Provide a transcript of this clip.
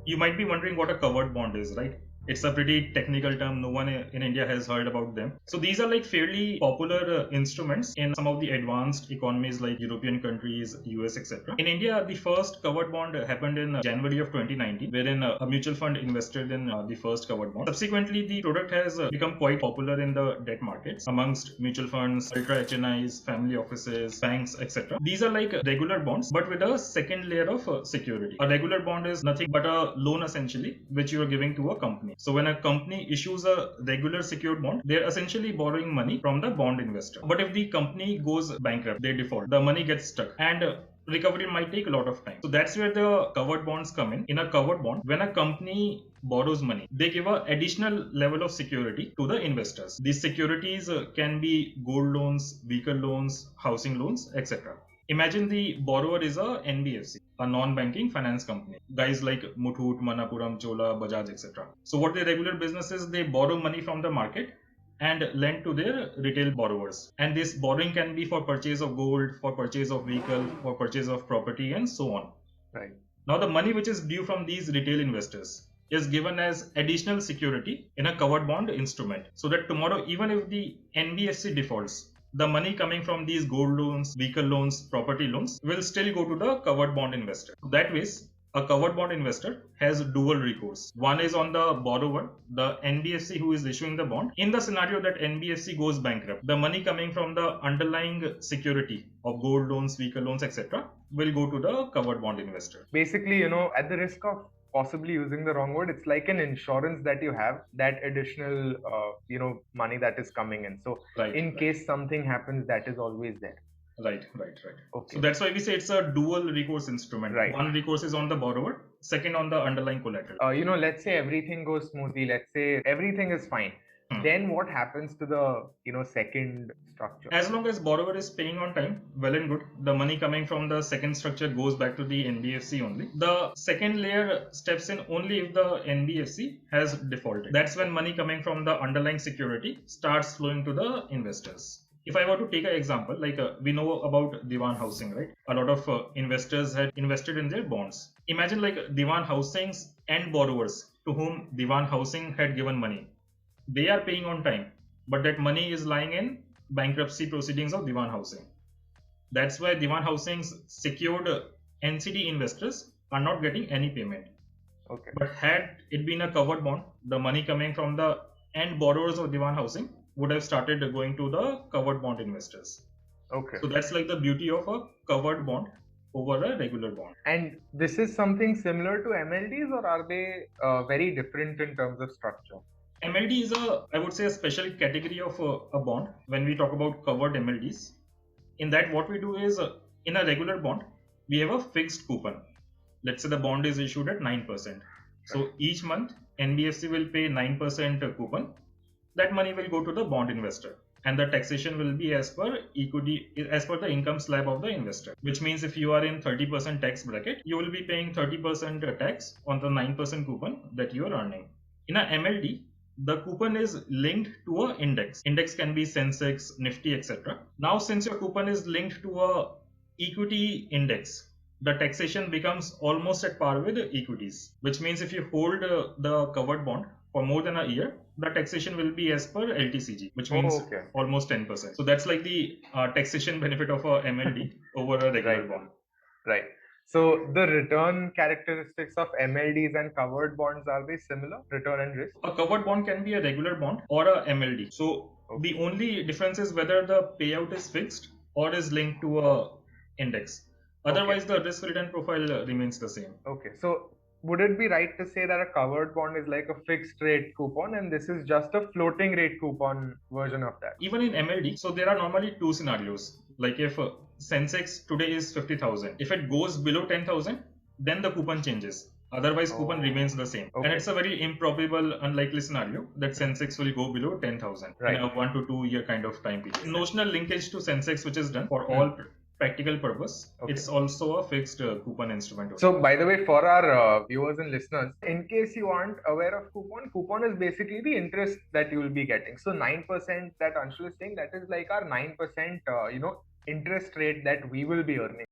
You might be wondering what a covered bond is, right? It's a pretty technical term. No one in India has heard about them. So these are like fairly popular instruments in some of the advanced economies like European countries, US, etc. In India, the first covered bond happened in January of 2019, wherein a mutual fund invested in the first covered bond. Subsequently, the product has become quite popular in the debt markets amongst mutual funds, ultra HNIs, family offices, banks, etc. These are like regular bonds, but with a second layer of security. A regular bond is nothing but a loan essentially, which you are giving to a company. So when a company issues a regular secured bond, they're essentially borrowing money from the bond investor. But if the company goes bankrupt, they default, the money gets stuck, and recovery might take a lot of time. So that's where the covered bonds come in. In a covered bond, when a company borrows money, they give an additional level of security to the investors. These securities can be gold loans, vehicle loans, housing loans, etc. Imagine the borrower is a NBFC, a non-banking finance company. Guys like Muthoot, Manappuram, Chola, Bajaj, etc. So what their regular business is, they borrow money from the market and lend to their retail borrowers. And this borrowing can be for purchase of gold, for purchase of vehicle, for purchase of property, and so on. Right. Now the money which is due from these retail investors is given as additional security in a covered bond instrument, so that tomorrow, even if the NBFC defaults, the money coming from these gold loans, vehicle loans, property loans will still go to the covered bond investor. That way, a covered bond investor has dual recourse. One is on the borrower, the NBFC who is issuing the bond. In the scenario that NBFC goes bankrupt, the money coming from the underlying security of gold loans, vehicle loans, etc. will go to the covered bond investor. Basically, at the risk of possibly using the wrong word, it's like an insurance that you have, that additional money that is coming in. So in case something happens, that is always there. Right. Okay. So that's why we say it's a dual recourse instrument. Right. One recourse is on the borrower, second on the underlying collateral. Let's say everything goes smoothly, let's say everything is fine. Then what happens to the second structure? As long as borrower is paying on time, well and good. The money coming from the second structure goes back to the NBFC only. The second layer steps in only if the NBFC has defaulted. That's when money coming from the underlying security starts flowing to the investors. If I were to take an example, like we know about Diwan Housing, right? A lot of investors had invested in their bonds. Imagine like Diwan Housings and borrowers to whom Diwan Housing had given money. They are paying on time, but that money is lying in bankruptcy proceedings of Diwan Housing. That's why Diwan Housing's secured NCD investors are not getting any payment. Okay. But had it been a covered bond, the money coming from the end borrowers of Diwan Housing would have started going to the covered bond investors. Okay. So that's like the beauty of a covered bond over a regular bond. And this is something similar to MLDs, or are they very different in terms of structure? MLD is I would say, a special category of a bond when we talk about covered MLDs. In that, what we do is, in a regular bond, we have a fixed coupon. Let's say the bond is issued at 9%. So each month, NBFC will pay 9% coupon. That money will go to the bond investor, and the taxation will be as per equity, as per the income slab of the investor. Which means if you are in 30% tax bracket, you will be paying 30% tax on the 9% coupon that you are earning. In a MLD, the coupon is linked to an index. Index can be Sensex, Nifty, etc. Now, since your coupon is linked to a equity index, the taxation becomes almost at par with equities. Which means if you hold the covered bond for more than a year, the taxation will be as per LTCG, which means almost 10%. So that's like the taxation benefit of a MLD over a regular bond. Right. So the return characteristics of MLDs and covered bonds, are they similar, return and risk? A covered bond can be a regular bond or a MLD. So the only difference is whether the payout is fixed or is linked to a index. Otherwise, the risk return profile remains the same. Okay. So would it be right to say that a covered bond is like a fixed rate coupon and this is just a floating rate coupon version of that? Even in MLD, so there are normally two scenarios. Like if Sensex today is 50,000, if it goes below 10,000, then the coupon changes. Otherwise, coupon remains the same. And it's a very improbable, unlikely scenario that Sensex will go below 10,000 in a 1 to 2 year kind of time period. Notional linkage to Sensex, which is done for all practical purpose, it's also a fixed coupon instrument. So by the way, for our viewers and listeners, in case you aren't aware of coupon is basically the interest that you will be getting. So 9% that Anshul is saying, that is like our 9% interest rate that we will be earning.